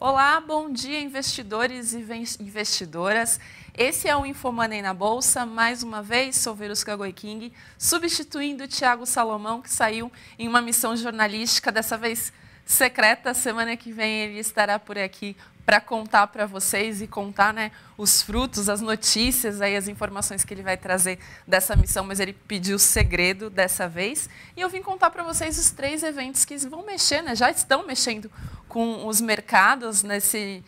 Olá, bom dia, investidores e investidoras. Esse é o InfoMoney na Bolsa. Mais uma vez, sou Verusca Goiking, substituindo o Thiago Salomão, que saiu em uma missão jornalística, dessa vez secreta. Semana que vem ele estará por aqui para contar para vocês e contar, os frutos, as notícias, aí, as informações que ele vai trazer dessa missão, mas ele pediu segredo dessa vez. E eu vim contar para vocês os 3 eventos que vão mexer, já estão mexendo com os mercados nesse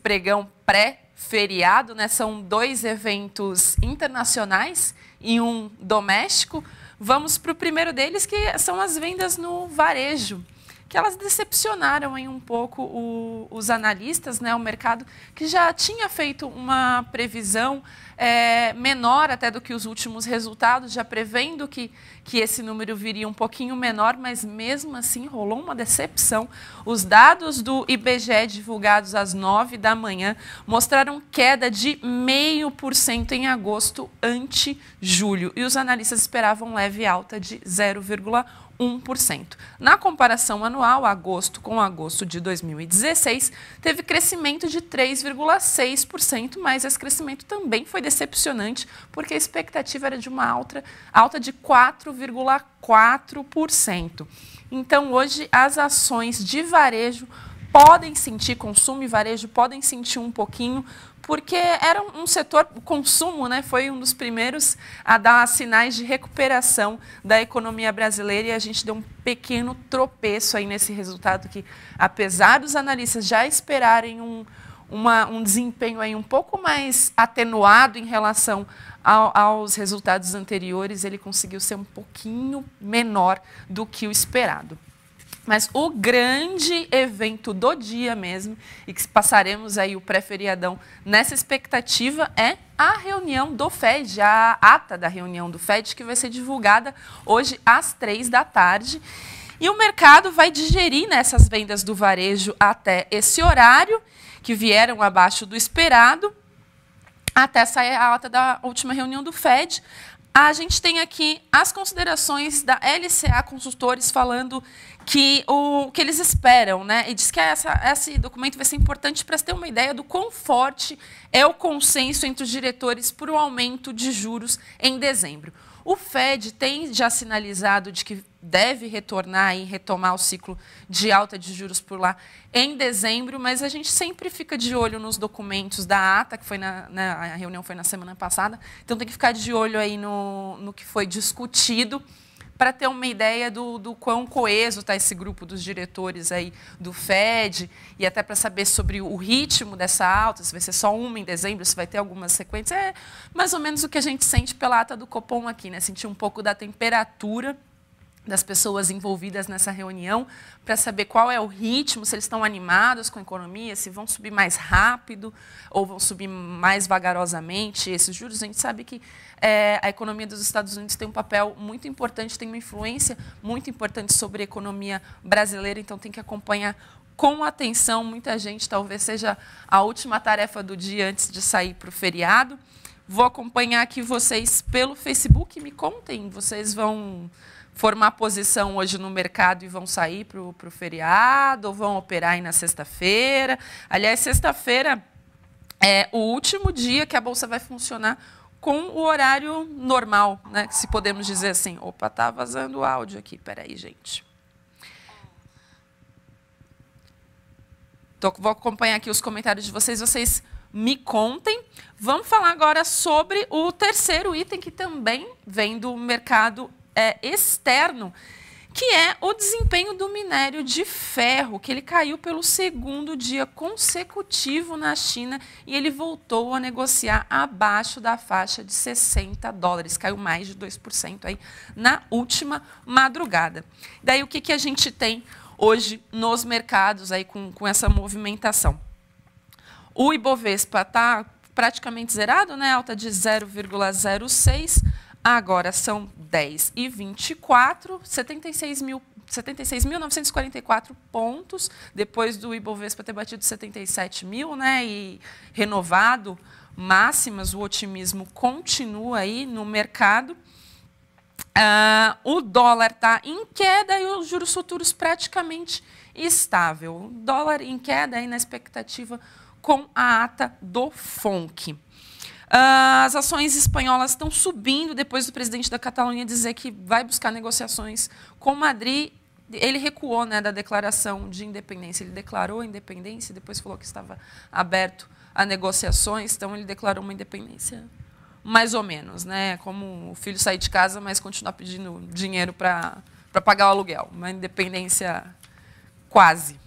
pregão pré-feriado. São 2 eventos internacionais e um doméstico. Vamos para o primeiro deles, que são as vendas no varejo, que elas decepcionaram aí um pouco os analistas, o mercado que já tinha feito uma previsão menor até do que os últimos resultados, já prevendo que esse número viria um pouquinho menor, mas mesmo assim rolou uma decepção. Os dados do IBGE divulgados às 9 da manhã mostraram queda de 0,5% em agosto ante julho, e os analistas esperavam leve alta de 0,1%. Na comparação anual, agosto com agosto de 2016, teve crescimento de 3,6%, mas esse crescimento também foi decepcionante, porque a expectativa era de uma alta de 4,4%. Então, hoje, as ações de varejo podem sentir, consumo e varejo podem sentir um pouquinho, porque era um setor, o consumo, foi um dos primeiros a dar sinais de recuperação da economia brasileira, e a gente deu um pequeno tropeço aí nesse resultado que, apesar dos analistas já esperarem um desempenho aí um pouco mais atenuado em relação aos resultados anteriores, ele conseguiu ser um pouquinho menor do que o esperado. Mas o grande evento do dia mesmo, e que passaremos aí o pré-feriadão nessa expectativa, é a reunião do FED, a ata da reunião do FED, que vai ser divulgada hoje às 3 da tarde. E o mercado vai digerir nessas vendas do varejo até esse horário, que vieram abaixo do esperado, até sair a ata da última reunião do FED. A gente tem aqui as considerações da LCA Consultores falando que o que eles esperam, e diz que esse documento vai ser importante para ter uma ideia do quão forte é o consenso entre os diretores por um aumento de juros em dezembro. O FED tem já sinalizado de que deve retornar e retomar o ciclo de alta de juros por lá em dezembro, mas a gente sempre fica de olho nos documentos da ata, que foi a reunião foi na semana passada, então tem que ficar de olho aí no que foi discutido, para ter uma ideia do quão coeso está esse grupo dos diretores aí do FED, e até para saber sobre o ritmo dessa alta, se vai ser só uma em dezembro, se vai ter algumas sequências. É mais ou menos o que a gente sente pela ata do Copom aqui, sentir um pouco da temperatura das pessoas envolvidas nessa reunião, para saber qual é o ritmo, se eles estão animados com a economia, se vão subir mais rápido ou vão subir mais vagarosamente esses juros. A gente sabe que a economia dos Estados Unidos tem um papel muito importante, tem uma influência muito importante sobre a economia brasileira, então tem que acompanhar com atenção. Muita gente, talvez seja a última tarefa do dia antes de sair para o feriado. Vou acompanhar aqui vocês pelo Facebook. Me contem, vocês vão formar posição hoje no mercado e vão sair para o feriado, ou vão operar aí na sexta-feira? Aliás, sexta-feira é o último dia que a Bolsa vai funcionar com o horário normal, se podemos dizer assim. Opa, tá vazando o áudio aqui, peraí, gente. Vou acompanhar aqui os comentários de vocês me contem. Vamos falar agora sobre o terceiro item, que também vem do mercado externo, que é o desempenho do minério de ferro, que ele caiu pelo 2º dia consecutivo na China, e ele voltou a negociar abaixo da faixa de $60, caiu mais de 2% aí na última madrugada. Daí o que a gente tem hoje nos mercados aí com essa movimentação? O Ibovespa está praticamente zerado, alta de 0,06%. Agora são 10h24, 76.944 pontos, depois do Ibovespa ter batido 77 mil, e renovado máximas, o otimismo continua aí no mercado. O dólar está em queda e os juros futuros praticamente estável. Dólar em queda aí na expectativa com a ata do FONC. As ações espanholas estão subindo depois do presidente da Catalunha dizer que vai buscar negociações com Madrid. Ele recuou, né, da declaração de independência. Ele declarou a independência e depois falou que estava aberto a negociações. Então, ele declarou uma independência mais ou menos, né? Como o filho sair de casa, mas continuar pedindo dinheiro para pagar o aluguel. Uma independência quase.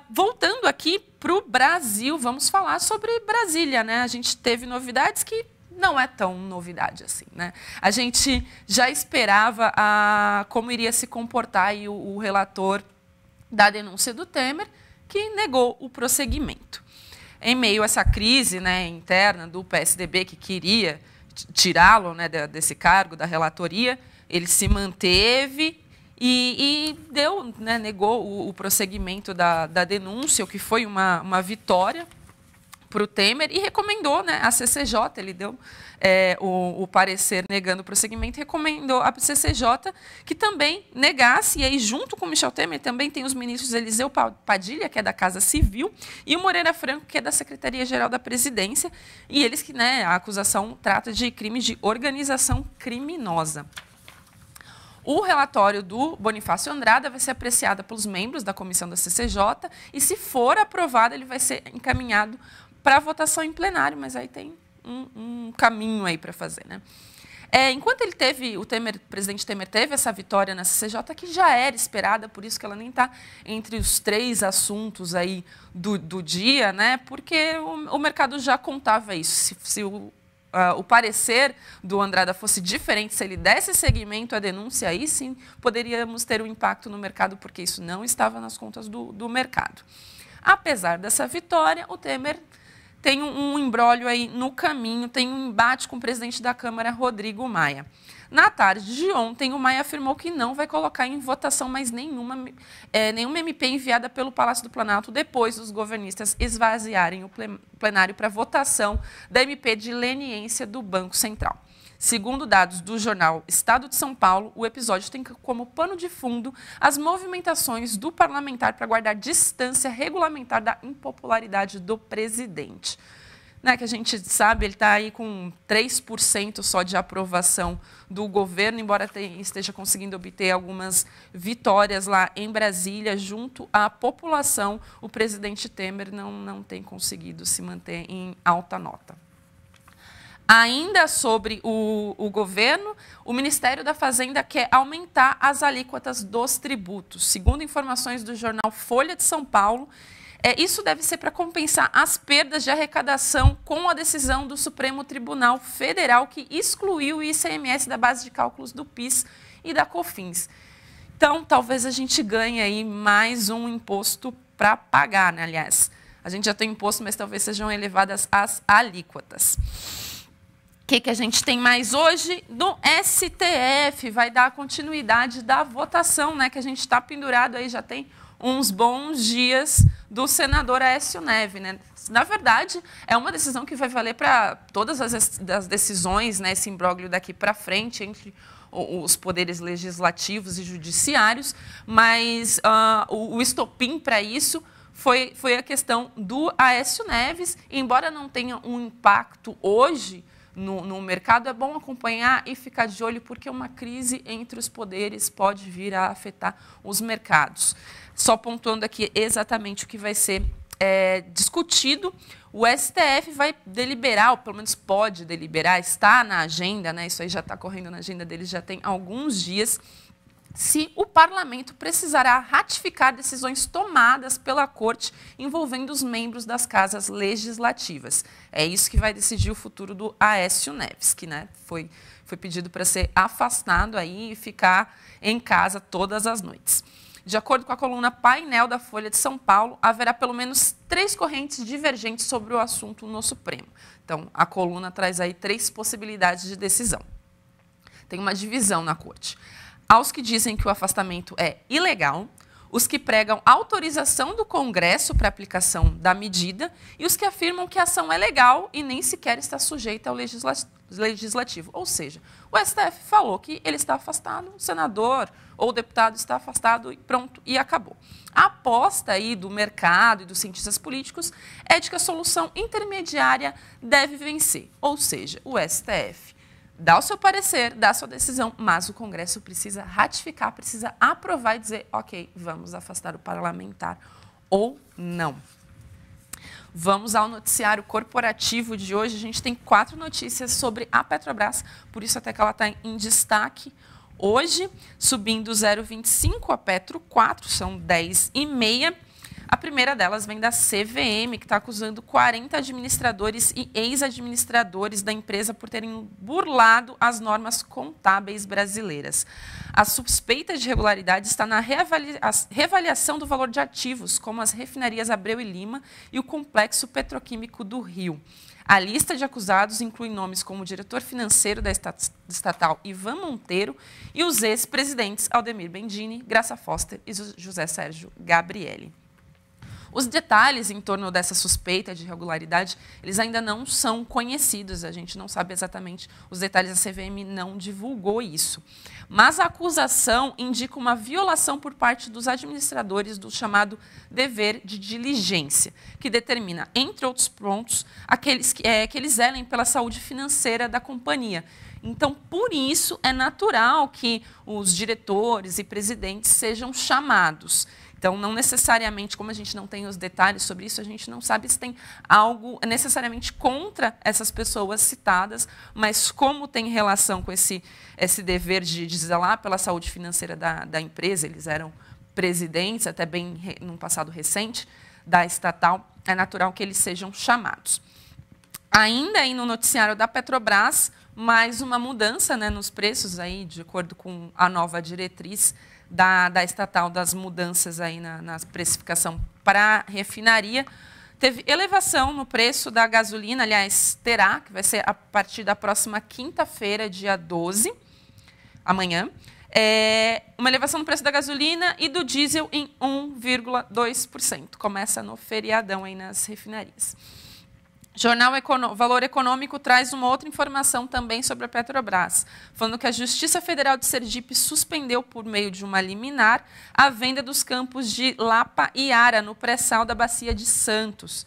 Voltando aqui para o Brasil, vamos falar sobre Brasília, né? A gente teve novidades que não é tão novidade assim, né? A gente já esperava como iria se comportar aí o relator da denúncia do Temer, que negou o prosseguimento. Em meio a essa crise, né, interna do PSDB, que queria tirá-lo, né, desse cargo, da relatoria, ele se manteve e né, negou o prosseguimento da denúncia, o que foi uma vitória para o Temer, e recomendou, né, a CCJ, ele deu o parecer negando o prosseguimento, recomendou a CCJ que também negasse, e aí junto com o Michel Temer também tem os ministros Eliseu Padilha, que é da Casa Civil, e o Moreira Franco, que é da Secretaria-Geral da Presidência, e eles que, né, a acusação trata de crimes de organização criminosa. O relatório do Bonifácio Andrada vai ser apreciado pelos membros da comissão da CCJ e, se for aprovado, ele vai ser encaminhado para votação em plenário, mas aí tem um caminho aí para fazer, né? Enquanto ele teve, o presidente Temer teve essa vitória na CCJ, que já era esperada, por isso que ela nem está entre os 3 assuntos aí do dia, né? Porque o mercado já contava isso. Se o parecer do Andrada fosse diferente, se ele desse seguimento à denúncia, aí sim poderíamos ter um impacto no mercado, porque isso não estava nas contas do mercado. Apesar dessa vitória, o Temer tem um imbróglio aí no caminho, tem um embate com o presidente da Câmara, Rodrigo Maia. Na tarde de ontem, o Maia afirmou que não vai colocar em votação mais nenhuma MP enviada pelo Palácio do Planalto depois dos governistas esvaziarem o plenário para votação da MP de leniência do Banco Central. Segundo dados do jornal Estado de São Paulo, o episódio tem como pano de fundo as movimentações do parlamentar para guardar distância regulamentar da impopularidade do presidente. Né, que a gente sabe, ele está aí com 3% só de aprovação do governo, embora esteja conseguindo obter algumas vitórias lá em Brasília, junto à população, o presidente Temer não tem conseguido se manter em alta nota. Ainda sobre o governo, o Ministério da Fazenda quer aumentar as alíquotas dos tributos. Segundo informações do jornal Folha de São Paulo, isso deve ser para compensar as perdas de arrecadação com a decisão do Supremo Tribunal Federal, que excluiu o ICMS da base de cálculos do PIS e da COFINS. Então, talvez a gente ganhe aí mais um imposto para pagar, né? Aliás, a gente já tem imposto, mas talvez sejam elevadas as alíquotas. O que a gente tem mais hoje? Do STF, vai dar continuidade da votação, né? Que a gente está pendurado aí, já tem uns bons dias, do senador Aécio Neves, né? Na verdade, é uma decisão que vai valer para todas as decisões, né? Esse imbróglio daqui para frente entre os poderes legislativos e judiciários, mas o estopim para isso foi a questão do Aécio Neves. E, embora não tenha um impacto hoje no mercado, é bom acompanhar e ficar de olho, porque uma crise entre os poderes pode vir a afetar os mercados. Só pontuando aqui exatamente o que vai ser discutido, o STF vai deliberar, ou pelo menos pode deliberar, está na agenda, né, isso aí já está correndo na agenda deles já tem alguns dias, se o parlamento precisará ratificar decisões tomadas pela Corte envolvendo os membros das casas legislativas. É isso que vai decidir o futuro do Aécio Neves, que, né, foi pedido para ser afastado aí e ficar em casa todas as noites. De acordo com a coluna Painel da Folha de São Paulo, haverá pelo menos 3 correntes divergentes sobre o assunto no Supremo. Então, a coluna traz aí 3 possibilidades de decisão. Tem uma divisão na Corte. Aos que dizem que o afastamento é ilegal, os que pregam autorização do Congresso para aplicação da medida e os que afirmam que a ação é legal e nem sequer está sujeita ao legislativo. Ou seja, o STF falou que ele está afastado, o senador ou o deputado está afastado e pronto, e acabou. A aposta aí do mercado e dos cientistas políticos é de que a solução intermediária deve vencer, ou seja, o STF dá o seu parecer, dá a sua decisão, mas o Congresso precisa ratificar, precisa aprovar e dizer, ok, vamos afastar o parlamentar ou não. Vamos ao noticiário corporativo de hoje. A gente tem 4 notícias sobre a Petrobras, por isso até que ela está em destaque hoje, subindo 0,25 a Petro 4, são 10,5. A primeira delas vem da CVM, que está acusando 40 administradores e ex-administradores da empresa por terem burlado as normas contábeis brasileiras. A suspeita de irregularidade está na reavaliação do valor de ativos, como as refinarias Abreu e Lima e o complexo petroquímico do Rio. A lista de acusados inclui nomes como o diretor financeiro da estatal Ivan Monteiro e os ex-presidentes Aldemir Bendini, Graça Foster e José Sérgio Gabrielli. Os detalhes em torno dessa suspeita de irregularidade, eles ainda não são conhecidos, a gente não sabe exatamente os detalhes, a CVM não divulgou isso. Mas a acusação indica uma violação por parte dos administradores do chamado dever de diligência, que determina, entre outros pontos, que eles zelem pela saúde financeira da companhia. Então, por isso, é natural que os diretores e presidentes sejam chamados. Então, não necessariamente, como a gente não tem os detalhes sobre isso, a gente não sabe se tem algo necessariamente contra essas pessoas citadas, mas como tem relação com esse dever de zelar pela saúde financeira da empresa, eles eram presidentes, até bem num passado recente, da estatal, é natural que eles sejam chamados. Ainda aí no noticiário da Petrobras, mais uma mudança, né, nos preços, aí, de acordo com a nova diretriz da estatal, das mudanças aí na precificação para a refinaria. Teve elevação no preço da gasolina, aliás, terá, que vai ser a partir da próxima quinta-feira, dia 12, amanhã, uma elevação no preço da gasolina e do diesel em 1,2%. Começa no feriadão aí nas refinarias. Jornal Valor Econômico traz uma outra informação também sobre a Petrobras, falando que a Justiça Federal de Sergipe suspendeu, por meio de uma liminar, a venda dos campos de Lapa e Ara, no pré-sal da Bacia de Santos,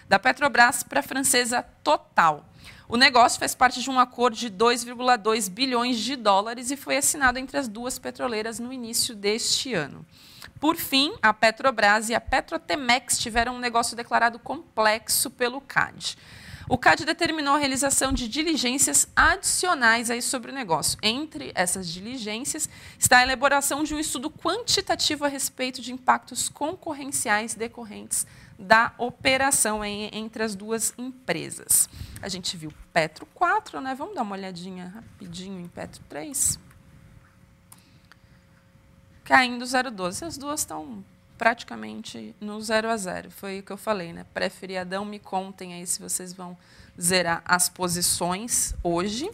da Petrobras para a francesa Total. O negócio faz parte de um acordo de 2,2 bilhões de dólares e foi assinado entre as duas petroleiras no início deste ano. Por fim, a Petrobras e a Petrotemex tiveram um negócio declarado complexo pelo CAD. O CAD determinou a realização de diligências adicionais aí sobre o negócio. Entre essas diligências está a elaboração de um estudo quantitativo a respeito de impactos concorrenciais decorrentes da operação entre as duas empresas. A gente viu Petro 4, né? Vamos dar uma olhadinha rapidinho em Petro 3. Caindo 0,12. As duas estão praticamente no 0 a 0. Foi o que eu falei, né? Pré-feriadão, me contem aí se vocês vão zerar as posições hoje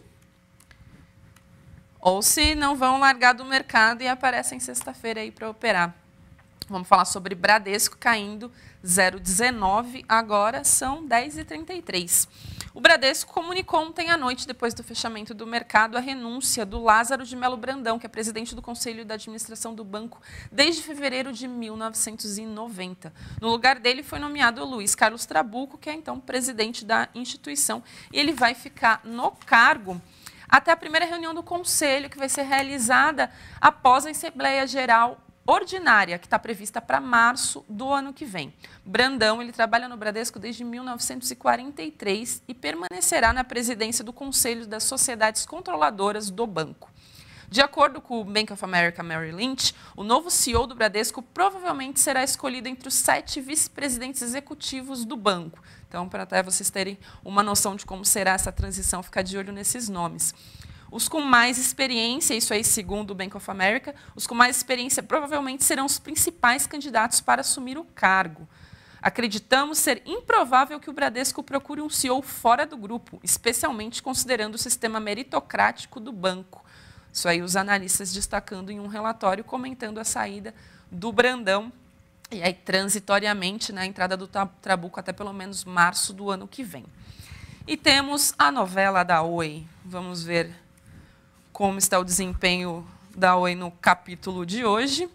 ou se não vão largar do mercado e aparecem sexta-feira aí para operar. Vamos falar sobre Bradesco caindo 0,19, agora são 10h33. O Bradesco comunicou ontem à noite, depois do fechamento do mercado, a renúncia do Lázaro de Melo Brandão, que é presidente do Conselho de Administração do banco desde fevereiro de 1990. No lugar dele foi nomeado o Luiz Carlos Trabuco, que é então presidente da instituição, e ele vai ficar no cargo até a primeira reunião do Conselho, que vai ser realizada após a Assembleia Geral ordinária, que está prevista para março do ano que vem. Brandão, ele trabalha no Bradesco desde 1943 e permanecerá na presidência do Conselho das Sociedades Controladoras do banco. De acordo com o Bank of America Merrill Lynch, o novo CEO do Bradesco provavelmente será escolhido entre os 7 vice-presidentes executivos do banco. Então, para até vocês terem uma noção de como será essa transição, ficar de olho nesses nomes. Os com mais experiência, isso aí segundo o Bank of America, os com mais experiência provavelmente serão os principais candidatos para assumir o cargo. Acreditamos ser improvável que o Bradesco procure um CEO fora do grupo, especialmente considerando o sistema meritocrático do banco. Isso aí os analistas destacando em um relatório comentando a saída do Brandão, e aí transitoriamente, né, a entrada do Trabuco até pelo menos março do ano que vem. E temos a novela da Oi. Vamos ver como está o desempenho da Oi no capítulo de hoje.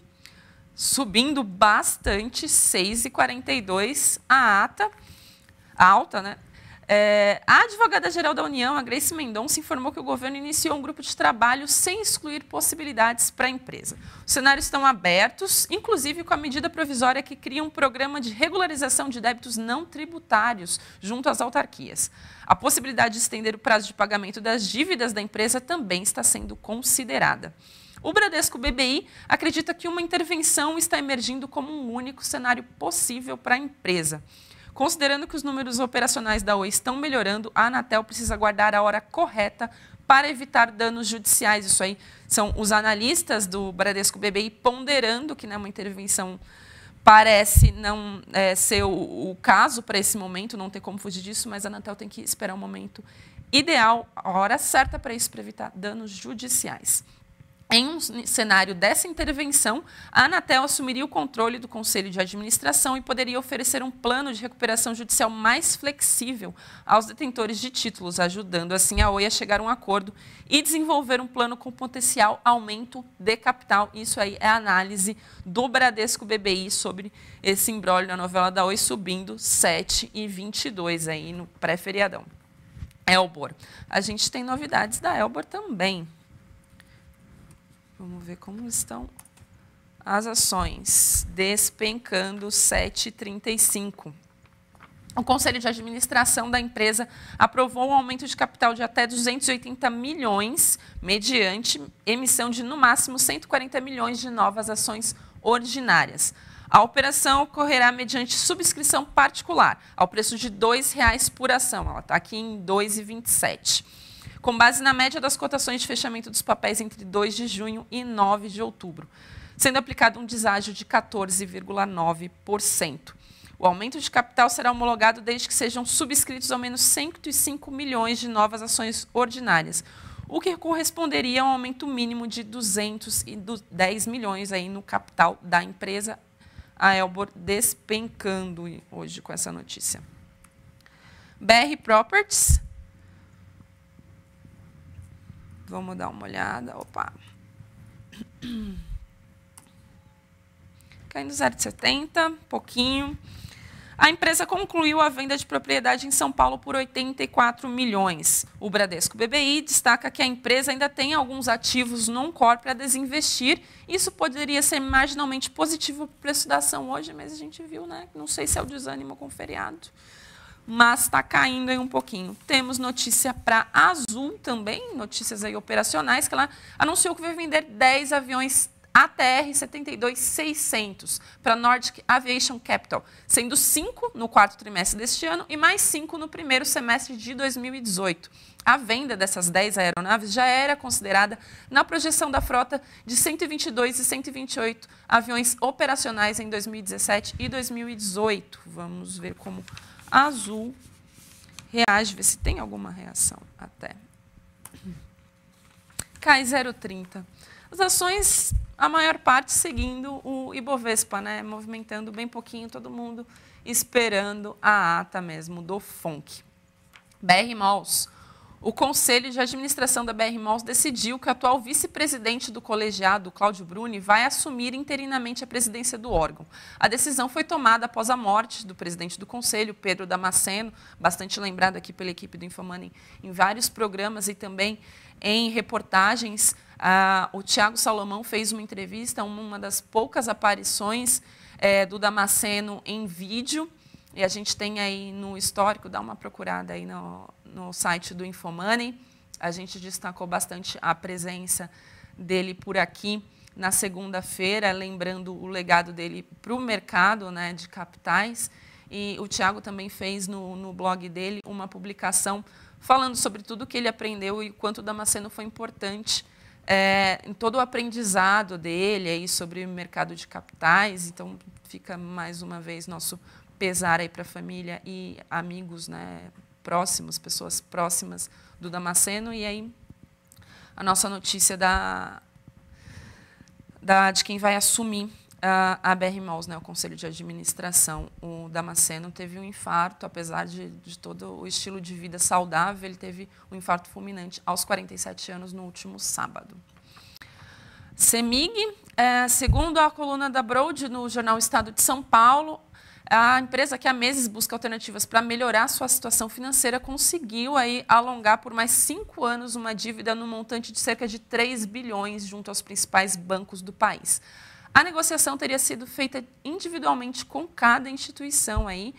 Subindo bastante, 6,42 a alta, né? A advogada-geral da União, a Grace Mendonça, informou que o governo iniciou um grupo de trabalho sem excluir possibilidades para a empresa. Os cenários estão abertos, inclusive com a medida provisória que cria um programa de regularização de débitos não tributários junto às autarquias. A possibilidade de estender o prazo de pagamento das dívidas da empresa também está sendo considerada. O Bradesco BBI acredita que uma intervenção está emergindo como um único cenário possível para a empresa. Considerando que os números operacionais da Oi estão melhorando, a Anatel precisa aguardar a hora correta para evitar danos judiciais. Isso aí são os analistas do Bradesco BBI ponderando que, né, uma intervenção parece não ser o caso para esse momento, não tem como fugir disso, mas a Anatel tem que esperar o momento ideal, a hora certa para isso, para evitar danos judiciais. Em um cenário dessa intervenção, a Anatel assumiria o controle do Conselho de Administração e poderia oferecer um plano de recuperação judicial mais flexível aos detentores de títulos, ajudando assim a Oi a chegar a um acordo e desenvolver um plano com potencial aumento de capital. Isso aí é a análise do Bradesco BBI sobre esse imbróglio na novela da Oi, subindo 7,22 aí no pré-feriadão. Elbor. A gente tem novidades da Elbor também. Vamos ver como estão as ações. Despencando 7,35. O Conselho de Administração da empresa aprovou um aumento de capital de até 280 milhões, mediante emissão de, no máximo, 140 milhões de novas ações ordinárias. A operação ocorrerá mediante subscrição particular, ao preço de R$ 2,00 por ação. Ela está aqui em 2,27. Com base na média das cotações de fechamento dos papéis entre 2 de junho e 9 de outubro, sendo aplicado um deságio de 14,9%. O aumento de capital será homologado desde que sejam subscritos ao menos 105 milhões de novas ações ordinárias, o que corresponderia a um aumento mínimo de 210 milhões aí no capital da empresa. A Elbor despencando hoje com essa notícia. BR Properties. Vamos dar uma olhada. Opa. Caindo 0,70, pouquinho. A empresa concluiu a venda de propriedade em São Paulo por 84 milhões. O Bradesco BBI destaca que a empresa ainda tem alguns ativos non-core para desinvestir. Isso poderia ser marginalmente positivo para o preço da ação hoje, mas a gente viu, né? Não sei se é o desânimo com o feriado, mas está caindo aí um pouquinho. Temos notícia para a Azul também, notícias aí operacionais, que ela anunciou que vai vender 10 aviões ATR 72-600 para a Nordic Aviation Capital, sendo 5 no quarto trimestre deste ano e mais 5 no primeiro semestre de 2018. A venda dessas 10 aeronaves já era considerada na projeção da frota de 122 e 128 aviões operacionais em 2017 e 2018. Vamos ver como a Azul reage, ver se tem alguma reação até. Cai 0,30. As ações, a maior parte seguindo o Ibovespa, né? Movimentando bem pouquinho, todo mundo esperando a ata mesmo do FONC. BR Malls. O Conselho de Administração da BR Malls decidiu que o atual vice-presidente do colegiado, Cláudio Bruni, vai assumir interinamente a presidência do órgão. A decisão foi tomada após a morte do presidente do Conselho, Pedro Damasceno, bastante lembrado aqui pela equipe do Infomoney em vários programas e também em reportagens. O Tiago Salomão fez uma entrevista, uma das poucas aparições do Damasceno em vídeo, e a gente tem aí no histórico, dá uma procurada aí no site do Infomoney. A gente destacou bastante a presença dele por aqui na segunda-feira, lembrando o legado dele para o mercado, né, de capitais. E o Tiago também fez no blog dele uma publicação falando sobre tudo que ele aprendeu e quanto o Damasceno foi importante em todo o aprendizado dele aí sobre o mercado de capitais. Então, fica mais uma vez nosso pesar aí para a família e amigos, né, próximos, pessoas próximas do Damasceno. E aí a nossa notícia de quem vai assumir a BR Malls, né, o Conselho de Administração, o Damasceno, teve um infarto, apesar de todo o estilo de vida saudável, ele teve um infarto fulminante aos 47 anos no último sábado. CEMIG, segundo a coluna da Broad no jornal Estado de São Paulo, a empresa que há meses busca alternativas para melhorar sua situação financeira conseguiu aí alongar por mais 5 anos uma dívida no montante de cerca de 3 bilhões junto aos principais bancos do país. A negociação teria sido feita individualmente com cada instituição aí,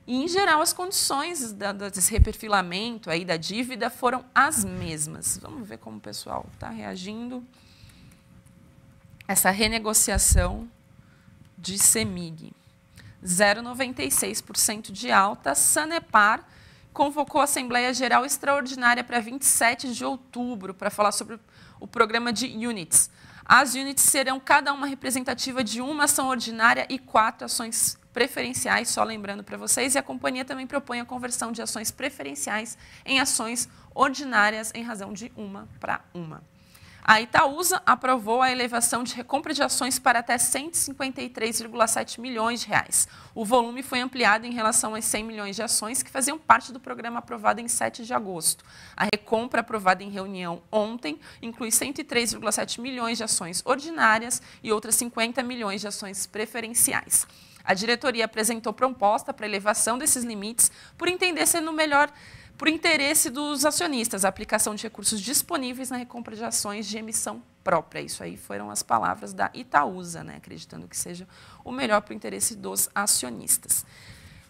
e, em geral, as condições desse reperfilamento aí da dívida foram as mesmas. Vamos ver como o pessoal está reagindo. Essa renegociação de CEMIG. 0,96% de alta. Sanepar convocou a Assembleia Geral Extraordinária para 27 de outubro para falar sobre o programa de units. As units serão cada uma representativa de uma ação ordinária e 4 ações preferenciais, só lembrando para vocês, e a companhia também propõe a conversão de ações preferenciais em ações ordinárias em razão de 1 para 1. A Itaúsa aprovou a elevação de recompra de ações para até 153,7 milhões de reais. O volume foi ampliado em relação às 100 milhões de ações que faziam parte do programa aprovado em 7 de agosto. A recompra aprovada em reunião ontem inclui 103,7 milhões de ações ordinárias e outras 50 milhões de ações preferenciais. A diretoria apresentou proposta para elevação desses limites por entender ser no melhor por interesse dos acionistas, a aplicação de recursos disponíveis na recompra de ações de emissão própria. Isso aí foram as palavras da Itaúsa, né, acreditando que seja o melhor para o interesse dos acionistas.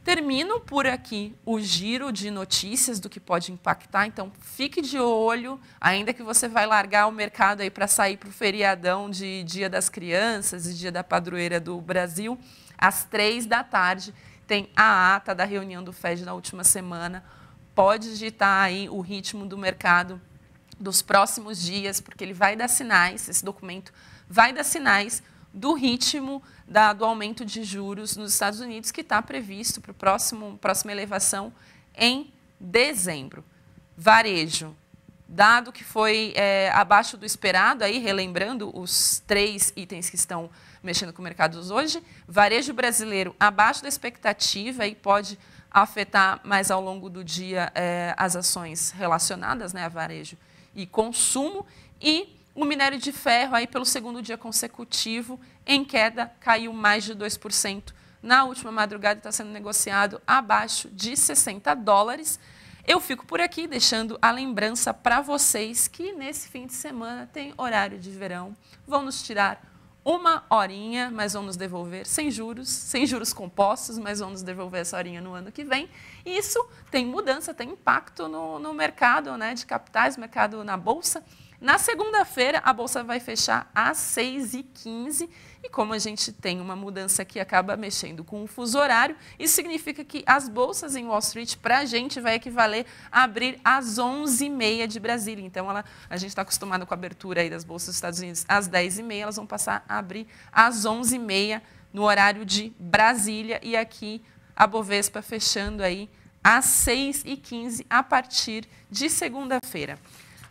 Termino por aqui o giro de notícias do que pode impactar, então fique de olho, ainda que você vai largar o mercado aí para sair para o feriadão de Dia das Crianças e Dia da Padroeira do Brasil, às 3 da tarde tem a ata da reunião do FED na última semana. Pode digitar aí o ritmo do mercado dos próximos dias, porque ele vai dar sinais, esse documento vai dar sinais do ritmo do aumento de juros nos Estados Unidos, que está previsto para a próxima elevação em dezembro. Varejo, dado que foi abaixo do esperado, aí, relembrando os 3 itens que estão mexendo com o mercado hoje, varejo brasileiro abaixo da expectativa e pode afetar mais ao longo do dia as ações relacionadas, né, a varejo e consumo, e o minério de ferro, aí, pelo segundo dia consecutivo, em queda, caiu mais de 2%. Na última madrugada está sendo negociado abaixo de $60. Eu fico por aqui, deixando a lembrança para vocês que nesse fim de semana tem horário de verão, vão nos tirar 1 horinha, mas vão nos devolver sem juros compostos, mas vão nos devolver essa horinha no ano que vem. E isso tem mudança, tem impacto no mercado, né, de capitais, mercado na Bolsa. Na segunda-feira, a Bolsa vai fechar às 6h15 e como a gente tem uma mudança que acaba mexendo com o fuso horário, isso significa que as bolsas em Wall Street, para a gente, vai equivaler a abrir às 11h30 de Brasília. Então, a gente está acostumado com a abertura aí das bolsas dos Estados Unidos às 10h30, elas vão passar a abrir às 11h30 no horário de Brasília e aqui a Bovespa fechando aí às 6h15 a partir de segunda-feira.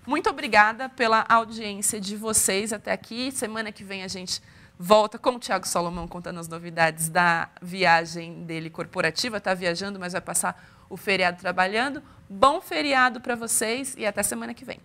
Muito obrigada pela audiência de vocês até aqui. Semana que vem a gente volta com o Thiago Salomão contando as novidades da viagem dele corporativa. Está viajando, mas vai passar o feriado trabalhando. Bom feriado para vocês e até semana que vem.